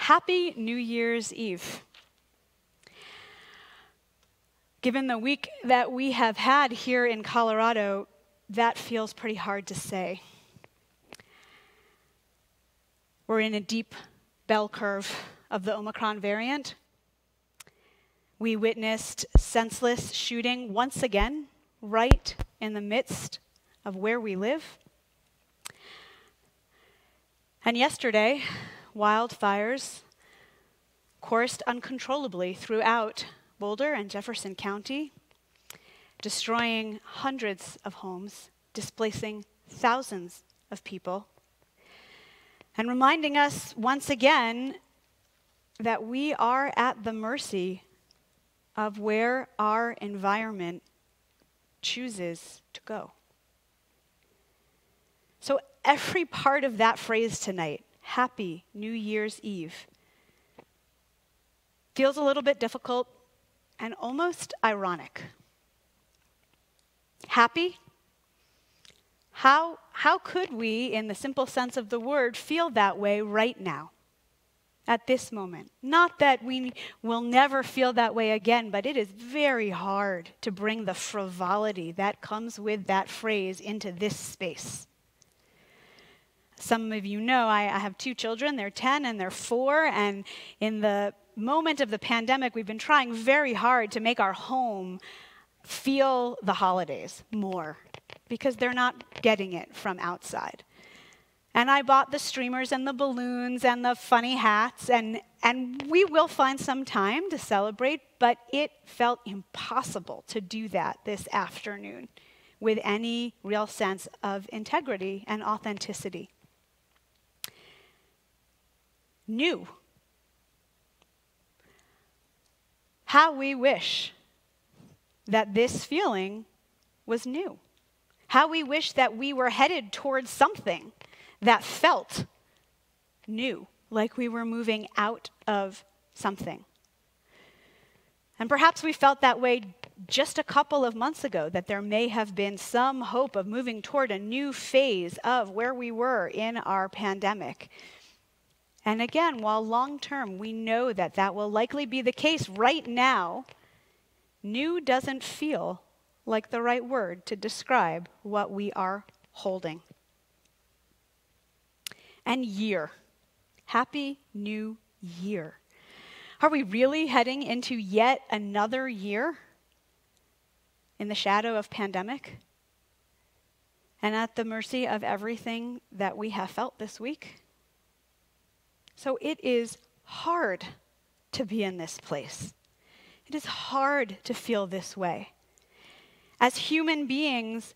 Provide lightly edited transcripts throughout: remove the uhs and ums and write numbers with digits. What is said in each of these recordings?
Happy New Year's Eve. Given the week that we have had here in Colorado, that feels pretty hard to say. We're in a deep bell curve of the Omicron variant. We witnessed senseless shooting once again, right in the midst of where we live. And yesterday, wildfires coursed uncontrollably throughout Boulder and Jefferson County, destroying hundreds of homes, displacing thousands of people, and reminding us once again that we are at the mercy of where our environment chooses to go. So every part of that phrase tonight, Happy New Year's Eve, feels a little bit difficult and almost ironic. Happy? How could we, in the simple sense of the word, feel that way right now, at this moment? Not that we will never feel that way again, but it is very hard to bring the frivolity that comes with that phrase into this space. Some of you know I have two children. They're 10 and they're 4, and in the moment of the pandemic, we've been trying very hard to make our home feel the holidays more because they're not getting it from outside. And I bought the streamers and the balloons and the funny hats, and we will find some time to celebrate, but it felt impossible to do that this afternoon with any real sense of integrity and authenticity. New. How we wish that this feeling was new. How we wish that we were headed towards something that felt new, like we were moving out of something. And perhaps we felt that way just a couple of months ago, that there may have been some hope of moving toward a new phase of where we were in our pandemic. And again, while long-term we know that that will likely be the case right now, new doesn't feel like the right word to describe what we are holding. And year. Happy New Year. Are we really heading into yet another year in the shadow of pandemic and at the mercy of everything that we have felt this week? So it is hard to be in this place. It is hard to feel this way. As human beings,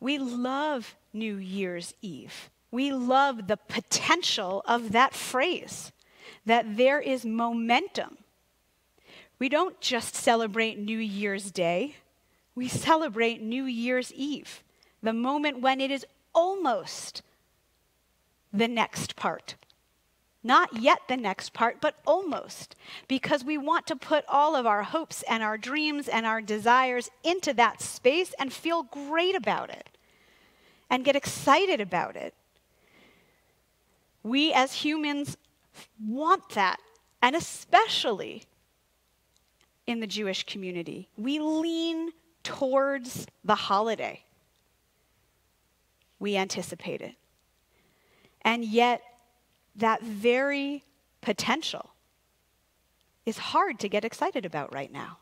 we love New Year's Eve. We love the potential of that phrase, that there is momentum. We don't just celebrate New Year's Day. We celebrate New Year's Eve, the moment when it is almost the next part. Not yet the next part, but almost, because we want to put all of our hopes and our dreams and our desires into that space and feel great about it and get excited about it. We as humans want that, and especially in the Jewish community, we lean towards the holiday. We anticipate it. And yet, that very potential is hard to get excited about right now.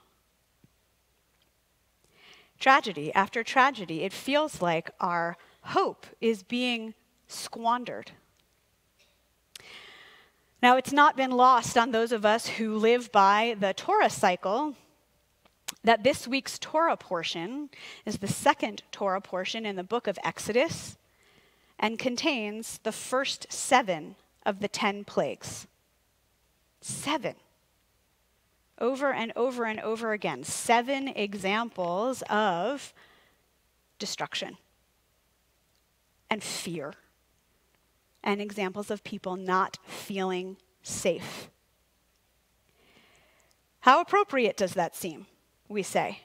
Tragedy after tragedy, it feels like our hope is being squandered. Now, it's not been lost on those of us who live by the Torah cycle that this week's Torah portion is the second Torah portion in the book of Exodus and contains the first 7 of the 10 plagues. 7. Over and over and over again. 7 examples of destruction and fear, and examples of people not feeling safe. How appropriate does that seem, we say?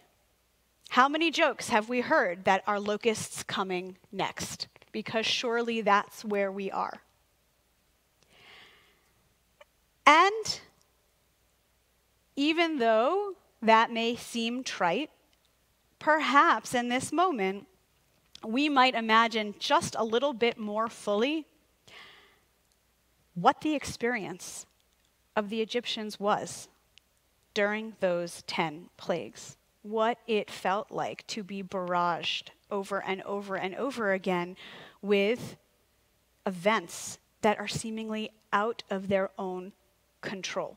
How many jokes have we heard that are locusts coming next? Because surely that's where we are. And even though that may seem trite, perhaps in this moment, we might imagine just a little bit more fully what the experience of the Egyptians was during those 10 plagues, what it felt like to be barraged over and over and over again with events that are seemingly out of their own control.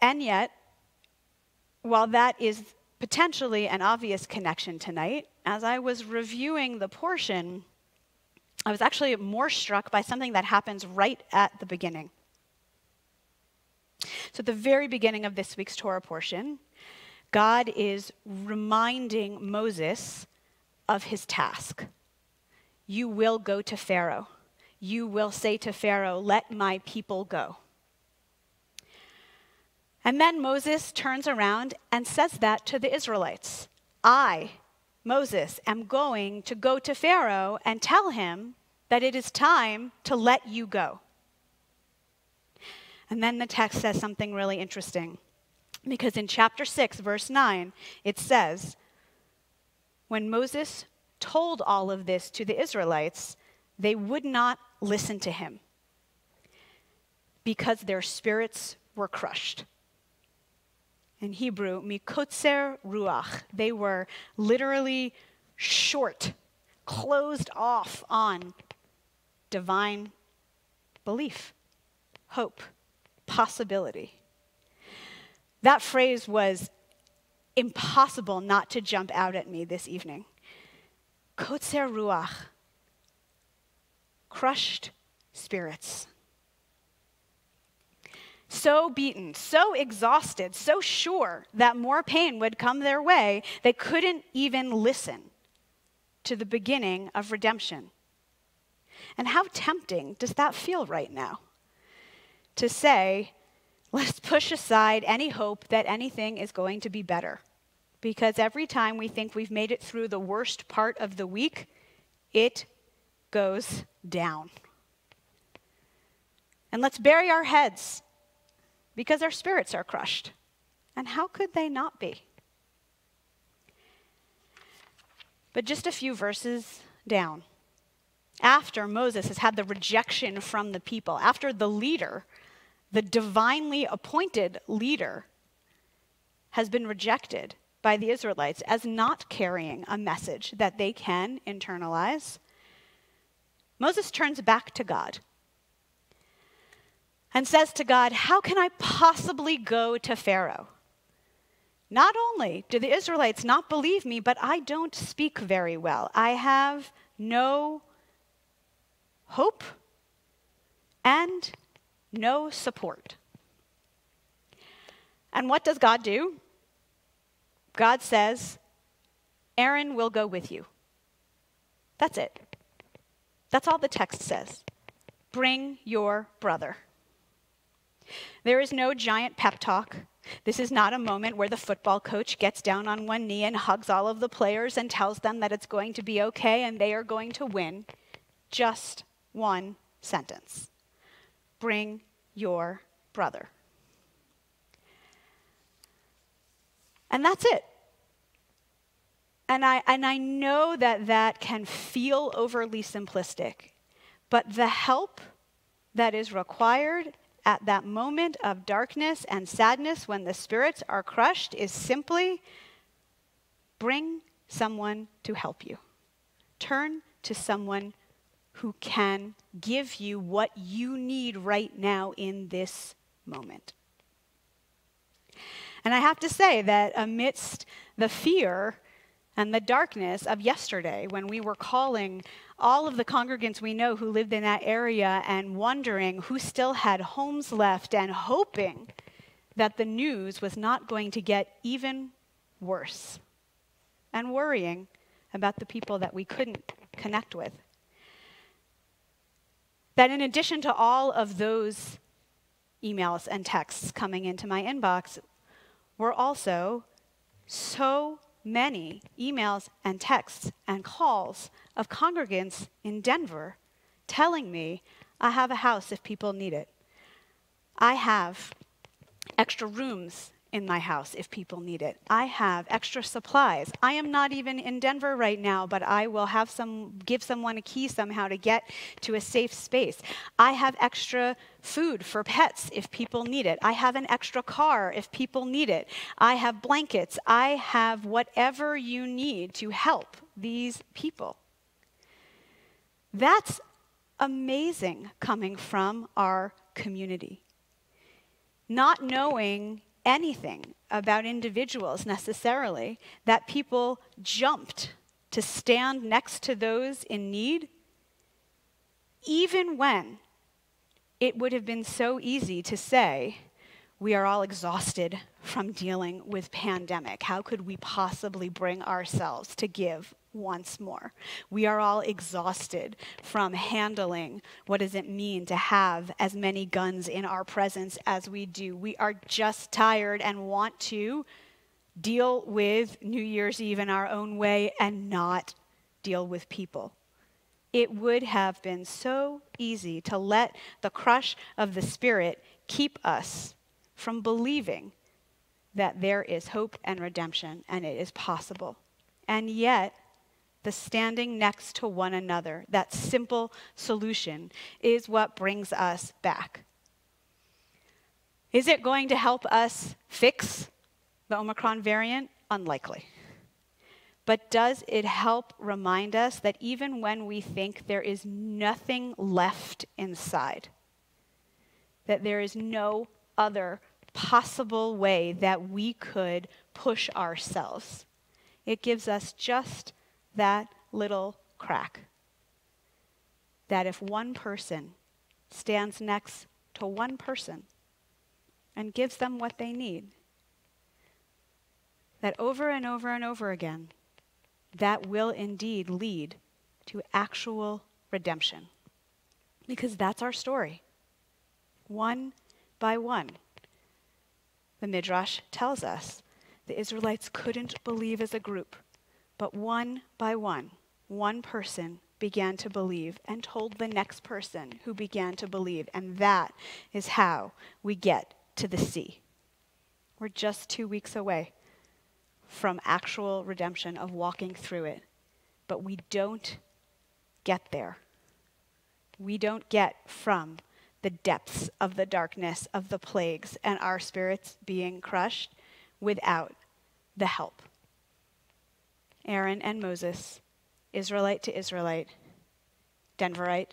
And yet, while that is potentially an obvious connection tonight, as I was reviewing the portion, I was actually more struck by something that happens right at the beginning. So at the very beginning of this week's Torah portion, God is reminding Moses of his task. You will go to Pharaoh. You will say to Pharaoh, let my people go. And then Moses turns around and says that to the Israelites. I, Moses, am going to go to Pharaoh and tell him that it is time to let you go. And then the text says something really interesting. Because in chapter 6, verse 9, it says, when Moses told all of this to the Israelites, they would not listen to him because their spirits were crushed. In Hebrew, mikotzer ruach. They were literally short, closed off on divine belief, hope, possibility. That phrase was impossible not to jump out at me this evening. Kotzer ruach, crushed spirits. So beaten, so exhausted, so sure that more pain would come their way, they couldn't even listen to the beginning of redemption. And how tempting does that feel right now? To say, let's push aside any hope that anything is going to be better. Because every time we think we've made it through the worst part of the week, it goes down. And let's bury our heads because our spirits are crushed. And how could they not be? But just a few verses down, after Moses has had the rejection from the people, after the leader, the divinely appointed leader, has been rejected by the Israelites as not carrying a message that they can internalize, Moses turns back to God and says to God, how can I possibly go to Pharaoh? Not only do the Israelites not believe me, but I don't speak very well. I have no hope and no support. And what does God do? God says, Aaron will go with you. That's it. That's all the text says. Bring your brother. There is no giant pep talk. This is not a moment where the football coach gets down on one knee and hugs all of the players and tells them that it's going to be okay and they are going to win. Just one sentence. Bring your brother. And that's it. And I know that can feel overly simplistic, but the help that is required at that moment of darkness and sadness when the spirits are crushed is simply bring someone to help you. Turn to someone who can give you what you need right now in this moment. And I have to say that amidst the fear and the darkness of yesterday, when we were calling all of the congregants we know who lived in that area and wondering who still had homes left and hoping that the news was not going to get even worse, and worrying about the people that we couldn't connect with, that in addition to all of those emails and texts coming into my inbox, were also so many emails and texts and calls of congregants in Denver telling me, I have a house if people need it. I have extra rooms in my house if people need it. I have extra supplies. I am not even in Denver right now, but I will give someone a key somehow to get to a safe space. I have extra food for pets if people need it. I have an extra car if people need it. I have blankets. I have whatever you need to help these people. That's amazing coming from our community. Not knowing anything about individuals necessarily, that people jumped to stand next to those in need, even when it would have been so easy to say, we are all exhausted from dealing with pandemic. How could we possibly bring ourselves to give once more? We are all exhausted from handling what does it mean to have as many guns in our presence as we do. We are just tired and want to deal with New Year's Eve in our own way and not deal with people. It would have been so easy to let the crush of the Spirit keep us from believing that there is hope and redemption and it is possible. And yet, the standing next to one another, that simple solution, is what brings us back. Is it going to help us fix the Omicron variant? Unlikely. But does it help remind us that even when we think there is nothing left inside, that there is no other possible way that we could push ourselves, it gives us just that little crack. That if one person stands next to one person and gives them what they need, that over and over and over again, that will indeed lead to actual redemption. Because that's our story. One by one. The Midrash tells us the Israelites couldn't believe as a group, but one by one person began to believe and told the next person who began to believe. And that is how we get to the sea. We're just 2 weeks away from actual redemption, of walking through it. But we don't get there. We don't get from the depths of the darkness of the plagues and our spirits being crushed without the help. Aaron and Moses, Israelite to Israelite, Denverite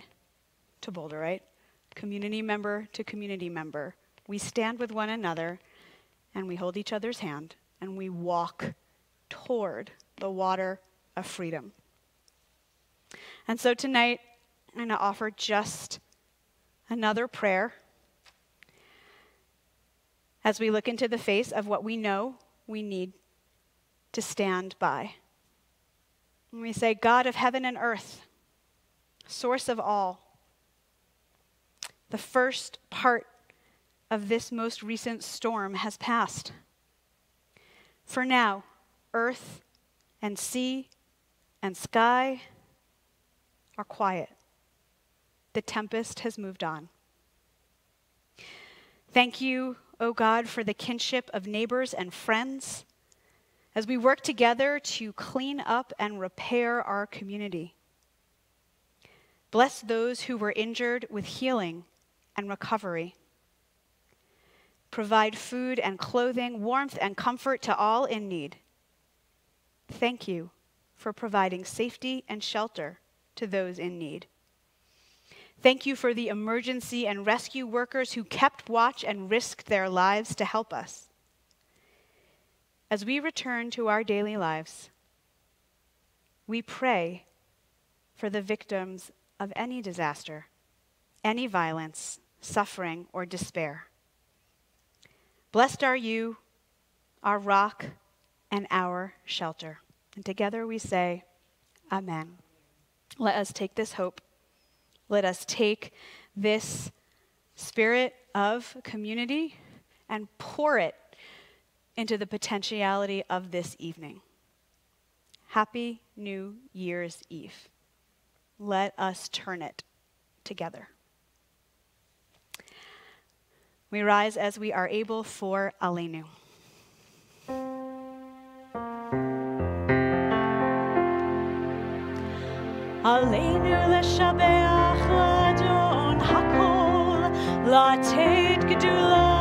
to Boulderite, community member to community member, we stand with one another and we hold each other's hand and we walk toward the water of freedom. And so tonight, I'm going to offer just another prayer as we look into the face of what we know we need to stand by. And we say, God of heaven and earth, source of all, the first part of this most recent storm has passed. For now, earth and sea and sky are quiet. The tempest has moved on. Thank you, O God, for the kinship of neighbors and friends as we work together to clean up and repair our community. Bless those who were injured with healing and recovery. Provide food and clothing, warmth and comfort to all in need. Thank you for providing safety and shelter to those in need. Thank you for the emergency and rescue workers who kept watch and risked their lives to help us. As we return to our daily lives, we pray for the victims of any disaster, any violence, suffering, or despair. Blessed are you, our rock and our shelter. And together we say, Amen. Let us take this hope. Let us take this spirit of community and pour it into the potentiality of this evening. Happy New Year's Eve. Let us turn it together. We rise as we are able for Aleinu. Aleinu leshabeach ladon hakol, latet gedula